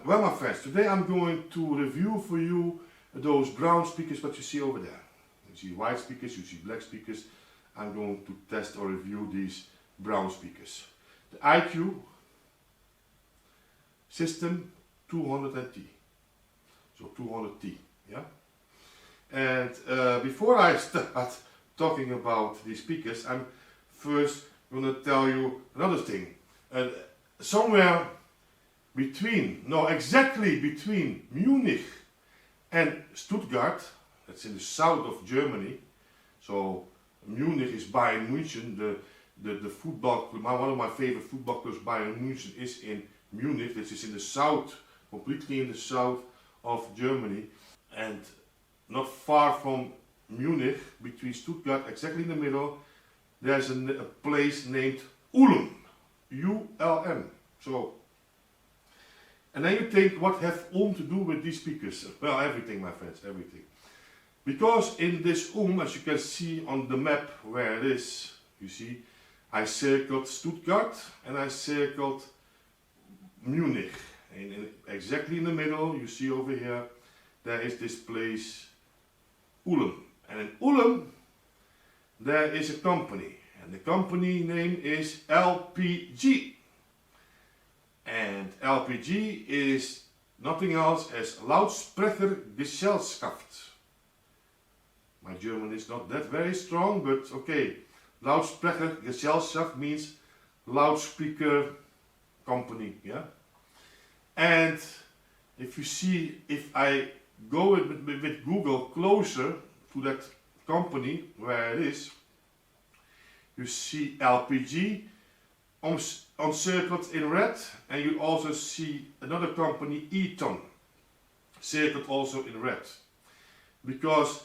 Well, my friends, today I'm going to review for you those brown speakers that you see over there. You see white speakers, you see black speakers. I'm going to test or review these brown speakers. The IQ System 200T. So 200T, yeah? And before I start talking about these speakers, I'm first going to tell you another thing. Somewhere between, no, exactly between Munich and Stuttgart, that's in the south of Germany. So Munich is Bayern München, the football club, one of my favorite football clubs, Bayern München, is in Munich. This is in the south, completely in the south of Germany. And not far from Munich, between Stuttgart, exactly in the middle, there's a place named Ulm, U-L-M. So, and then you think, what have Ulm to do with these speakers? Well, everything, my friends, everything. Because in this Ulm, as you can see on the map where it is, you see, I circled Stuttgart and I circled Munich. And exactly in the middle, you see over here, there is this place Ulm. And in Ulm, there is a company. And the company name is LPG. And LPG is nothing else as Lautsprechergesellschaft. My German is not that very strong, but okay. Lautsprechergesellschaft means loudspeaker company, yeah? And if you see, if I go with Google closer to that company where it is, you see LPG encircled in red, and you also see another company, Eaton, circled also in red. Because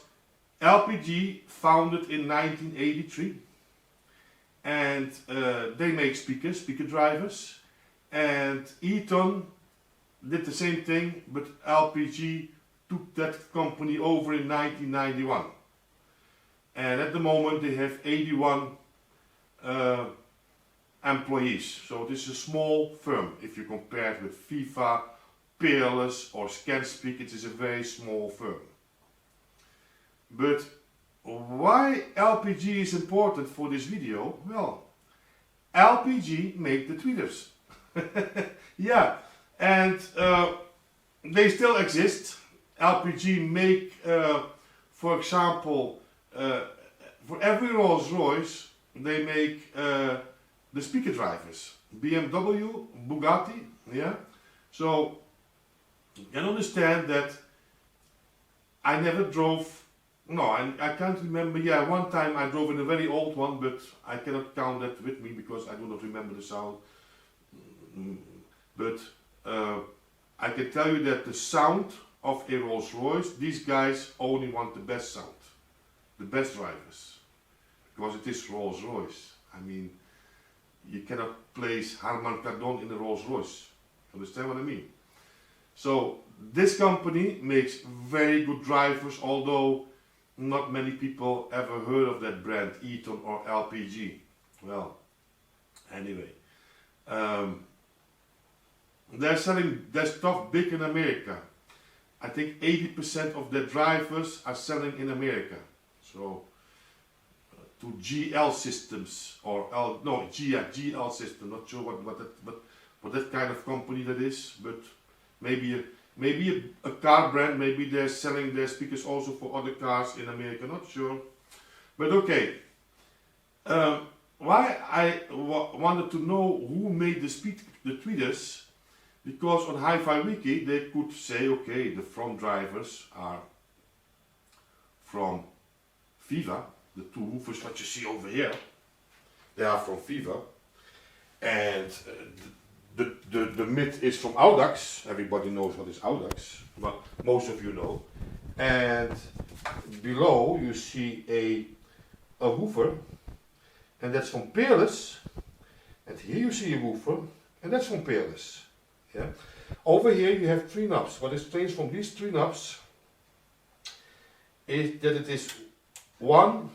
LPG founded in 1983, and they make speaker drivers, and Eaton did the same thing, but LPG took that company over in 1991. And at the moment they have 81 employees. So this is a small firm. If you compare it with FIFA, Peerless or ScanSpeak, it is a very small firm. But why LPG is important for this video? Well, LPG make the tweeters. Yeah, and they still exist. LPG make, for example, for every Rolls Royce, they make the speaker drivers. BMW, Bugatti, yeah. So you can understand that I never drove. No, I can't remember. Yeah, one time I drove in a very old one, but I cannot count that with me because I do not remember the sound. But I can tell you that the sound of a Rolls Royce, these guys only want the best sound, the best drivers, because it is Rolls Royce. I mean, you cannot place Harman Kardon in a Rolls Royce. Understand what I mean? So this company makes very good drivers, although not many people ever heard of that brand, Eaton or LPG. Well, anyway, they're selling their stuff big in America. I think 80% of their drivers are selling in America. So to GL Systems or GL System. Not sure what that kind of company that is, but maybe a car brand. Maybe they're selling their speakers also for other cars in America. Not sure, but okay. Why I wanted to know who made the tweeters, because on Hi-Fi Wiki they could say, okay, the front drivers are from Viva, the two woofers that you see over here, they are from Viva, and the mid is from Audax. Everybody knows what is Audax, but most of you know. And below you see a woofer, and that's from Peerless. And here you see a woofer, and that's from Peerless. Yeah. Over here you have three knobs. What is strange from these three knobs is that it is 1,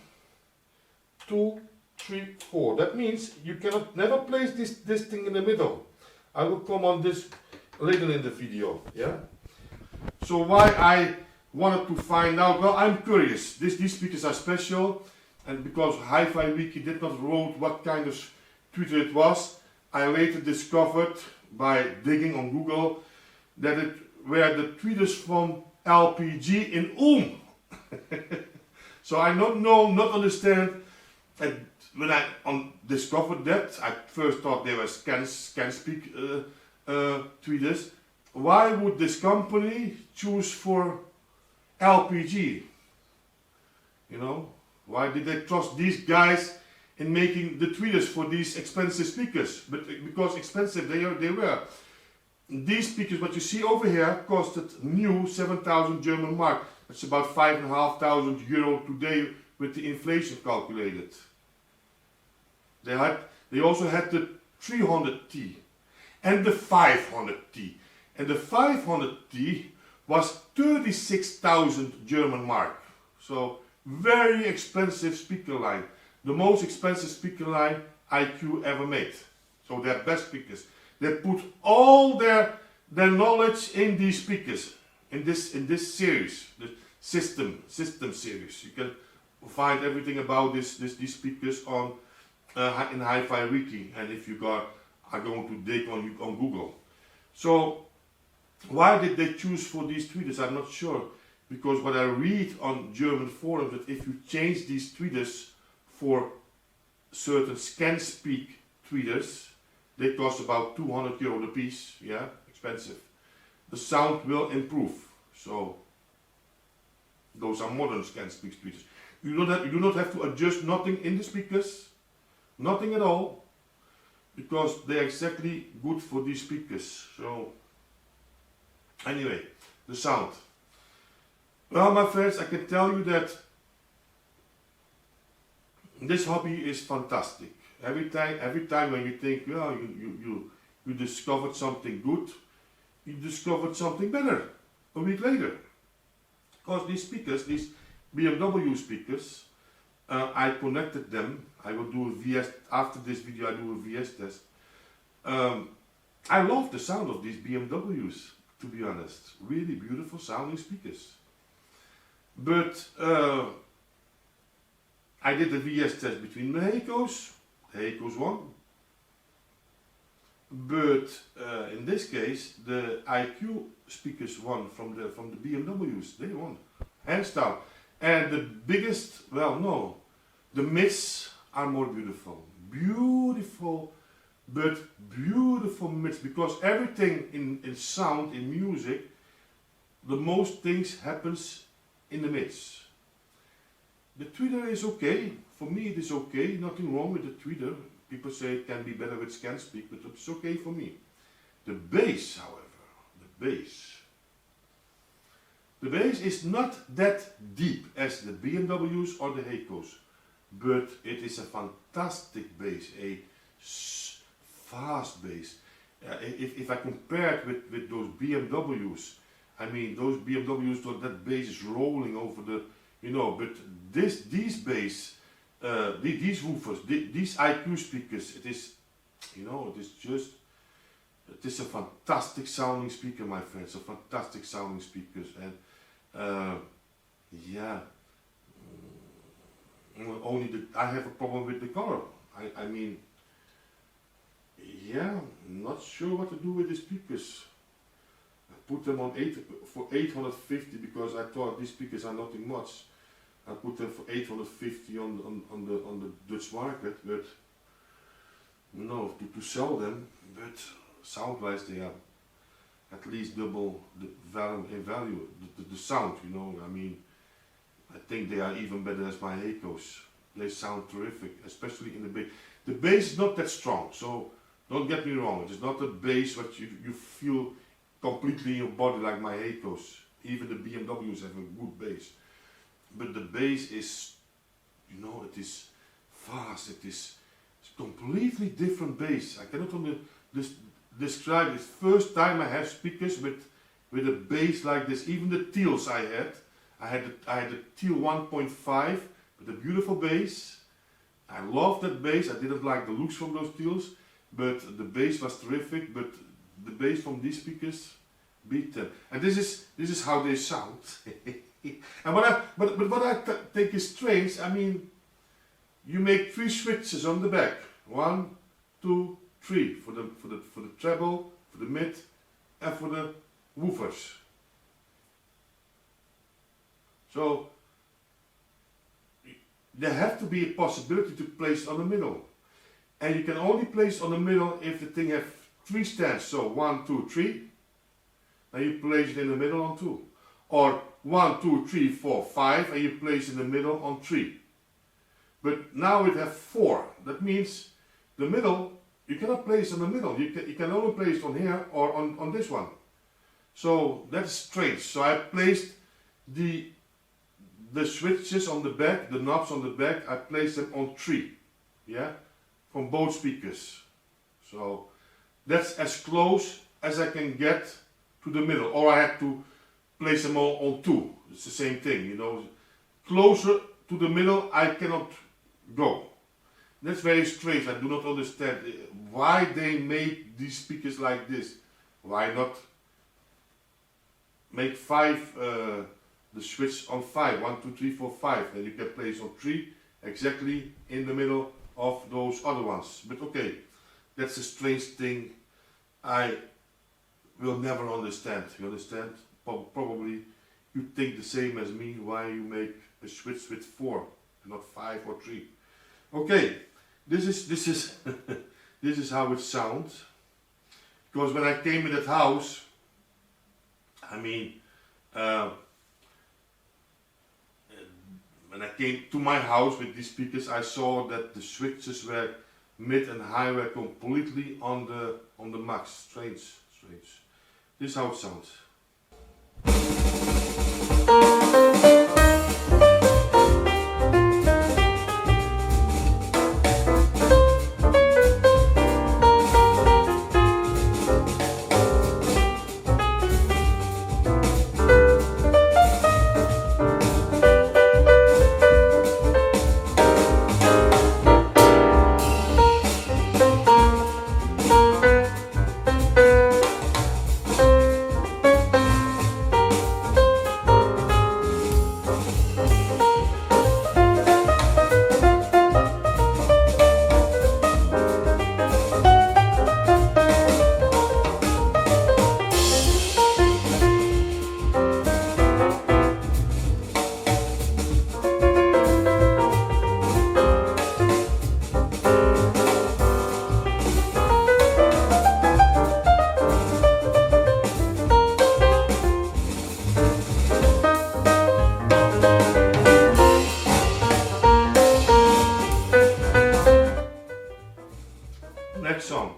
2, 3, 4. That means you cannot never place this thing in the middle. I will come on this later in the video. Yeah. So why I wanted to find out? Well, I'm curious. These speakers are special, and because Hi-Fi Wiki did not wrote what kind of tweeter it was, I later discovered by digging on Google that it were the tweeters from LPG in Ulm. So I not understand. And when I discovered that, I first thought they were scan-speak tweeters. Why would this company choose for LPG? You know, why did they trust these guys in making the tweeters for these expensive speakers? But because expensive they were. These speakers, what you see over here, costed new 7,000 German mark. That's about 5,500 euro today with the inflation calculated. They also had the 300T and the 500T. And the 500T was 36,000 German mark. So very expensive speaker line. The most expensive speaker line IQ ever made. So they're best speakers. They put all their knowledge in these speakers, in this series, the system series. You can find everything about these speakers on in Hi-Fi Wiki, and if you are going to dig on Google. So why did they choose for these tweeters? I'm not sure, because what I read on German forums, that if you change these tweeters for certain scan-speak tweeters, they cost about 200 euro a piece. Yeah, expensive. The sound will improve. So those are modern scan-speak tweeters. You do not have to adjust nothing in the speakers, nothing at all, because they are exactly good for these speakers. So anyway, the sound. Well, my friends, I can tell you that this hobby is fantastic. Every time when you think, well, you discovered something good, you discovered something better a week later. Because these speakers, these BMW speakers, I connected them. I will do a VS, after this video I do a VS test. I love the sound of these BMWs, to be honest. Really beautiful sounding speakers. But I did a VS test between the Heikos. The Heikos won. But in this case, the IQ speakers won from the BMWs. They won, hands down. And the biggest, well, no, the mids are more beautiful. Beautiful, but beautiful mids, because everything in sound, in music, the most things happens in the mids. The tweeter is okay. For me it is okay. Nothing wrong with the tweeter. People say it can be better with scan-speak, but it's okay for me. The bass, however, the bass is not that deep as the BMWs or the Heikos, but it is a fantastic bass, a fast bass. If I compare it with those BMWs, I mean those BMWs, that bass is rolling over the, you know, but these bass, these woofers, these IQ speakers, it is, you know, it is a fantastic sounding speaker, my friends, a fantastic sounding speakers. And yeah, only I have a problem with the color. I mean, yeah, I'm not sure what to do with the speakers. I put them on for 850 because I thought these speakers are nothing much. I put them for 850 on the Dutch market, but no, to sell them, but sound-wise they are at least double the value, the sound, you know. I mean, I think they are even better as my Heikos. They sound terrific, especially in the bass. The bass is not that strong, so don't get me wrong. It is not a bass what you feel completely in your body like my Heikos. Even the BMWs have a good bass. But the bass is, you know, it is fast, it's completely different bass. I cannot describe it. First time I have speakers with a bass like this. Even the TOTLs I had the TL 1.5 with a beautiful bass. I loved that bass. I didn't like the looks from those TOTLs, but the bass was terrific. But the bass from these speakers beat them. And this is how they sound. And what I think is strange, I mean, you make 3 switches on the back. 1, 2, 3 for the treble, for the mid, and for the woofers. So there have to be a possibility to place on the middle. And you can only place on the middle if the thing has 3 stands. So 1, 2, 3. And you place it in the middle on 2. Or 1, 2, 3, 4, 5, and you place in the middle on 3. But now it has 4. That means the middle, you cannot place on the middle. You can only place on here or on this one. So that's strange. So I placed the switches on the back, the knobs on the back, I placed them on 3. Yeah, from both speakers. So that's as close as I can get to the middle. Or I had to place them all on 2. It's the same thing, you know. Closer to the middle I cannot go. That's very strange. I do not understand why they make these speakers like this. Why not make 5, the switch on 5, 1, 2, 3, 4, 5, and you can place on 3 exactly in the middle of those other ones. But okay, that's a strange thing I will never understand. You understand? Probably you think the same as me, why you make a switch with 4 and not 5 or 3. Okay, this is this is how it sounds. Because when I came in that house, I mean, when I came to my house with these speakers, I saw that the switches were mid and high were completely on the max. Strange. This is how it sounds. Next song.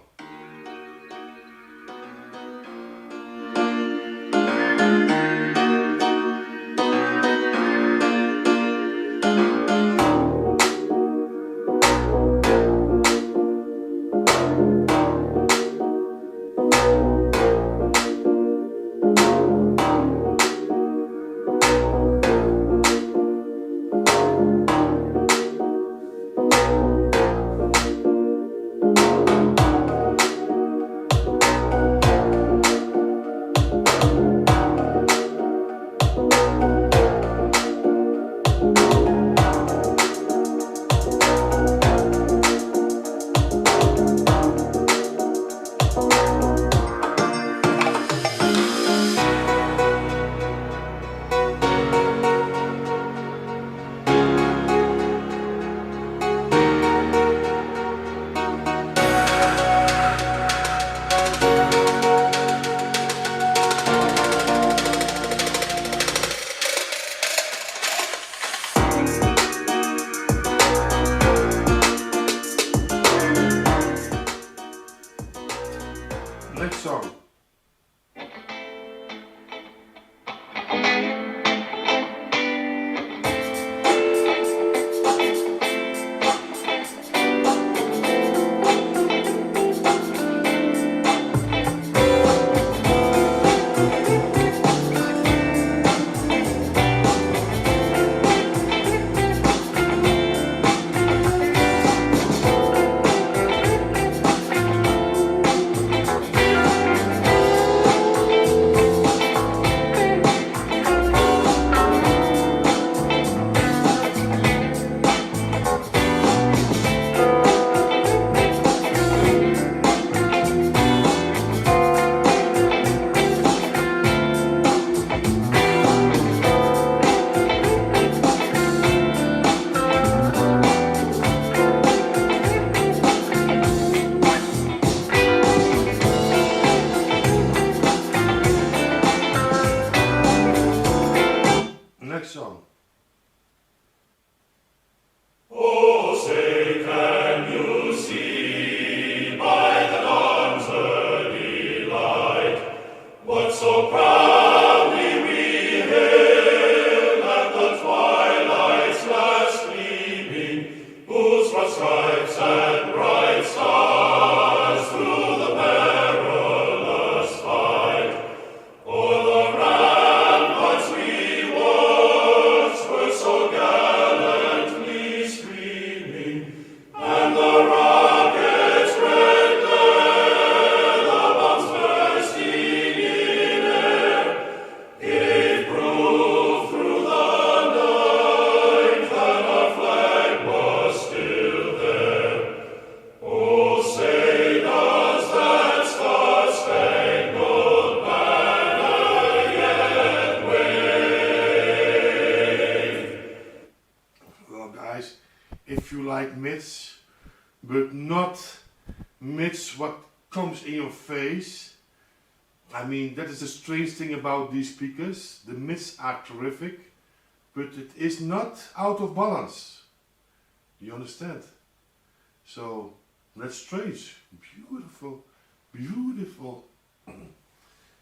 Next song. If you like mitts, but not mitts what comes in your face. I mean, that is the strange thing about these speakers. The mitts are terrific, but it is not out of balance. You understand? So that's strange. Beautiful, beautiful.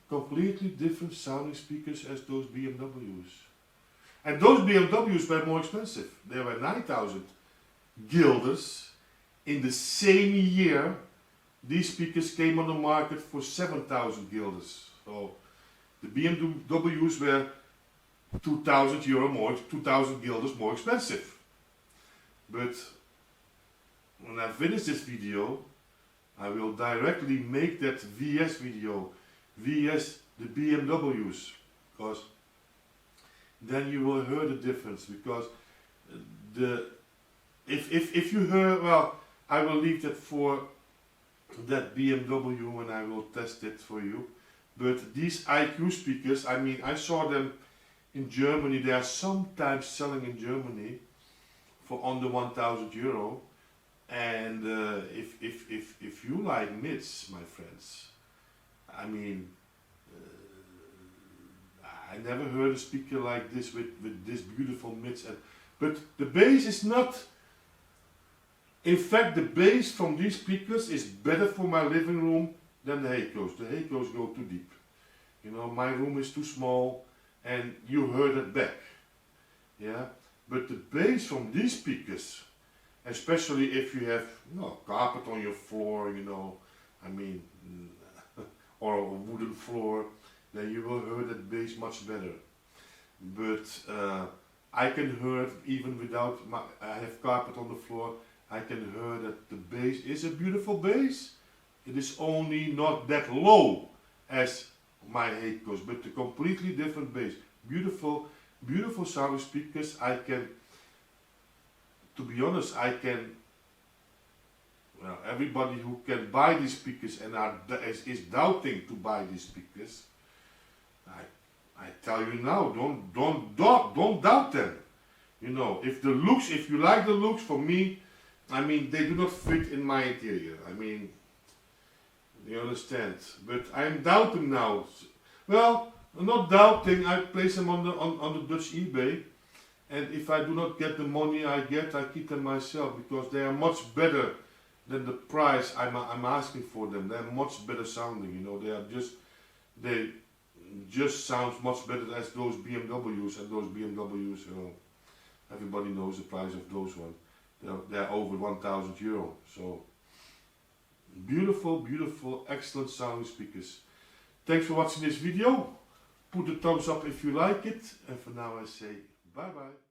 Completely different sounding speakers as those BMWs. And those BMWs were more expensive. They were 9,000 guilders. In the same year, these speakers came on the market for 7,000 guilders. So the BMWs were 2,000 euro more, 2,000 guilders more expensive. But when I finish this video, I will directly make that VS video, VS the BMWs, because then you will hear the difference. Because if you hear, well, I will leave that for that BMW and I will test it for you. But these IQ speakers, I mean, I saw them in Germany. They are sometimes selling in Germany for under 1,000 euro. And if you like mitts, my friends, I mean, I never heard a speaker like this with this beautiful mitts. But the bass is not. In fact, the bass from these speakers is better for my living room than the Heikos. The Heikos go too deep. You know, my room is too small, and you heard it back. Yeah, but the bass from these speakers, especially if you have carpet on your floor, you know, I mean, or a wooden floor, then you will hear that bass much better. But I can hear it even without I have carpet on the floor. I can hear that the bass is a beautiful bass. It is only not that low as my Heikos, but a completely different bass. Beautiful, beautiful sounding speakers. I can, to be honest, well, everybody who can buy these speakers and is doubting to buy these speakers, I tell you now, don't doubt them. You know, if you like the looks, for me, I mean, they do not fit in my interior. I mean, you understand. But I'm doubting now. Well, I'm not doubting. I place them on the Dutch eBay, and if I do not get the money I get, I keep them myself, because they are much better than the price I'm asking for them. They're much better sounding. You know, they just sound much better as those BMWs, and those BMWs. You know, everybody knows the price of those ones. They're over 1,000 euro. So beautiful, beautiful, excellent sounding speakers. Thanks for watching this video. Put a thumbs up if you like it. And for now I say bye bye.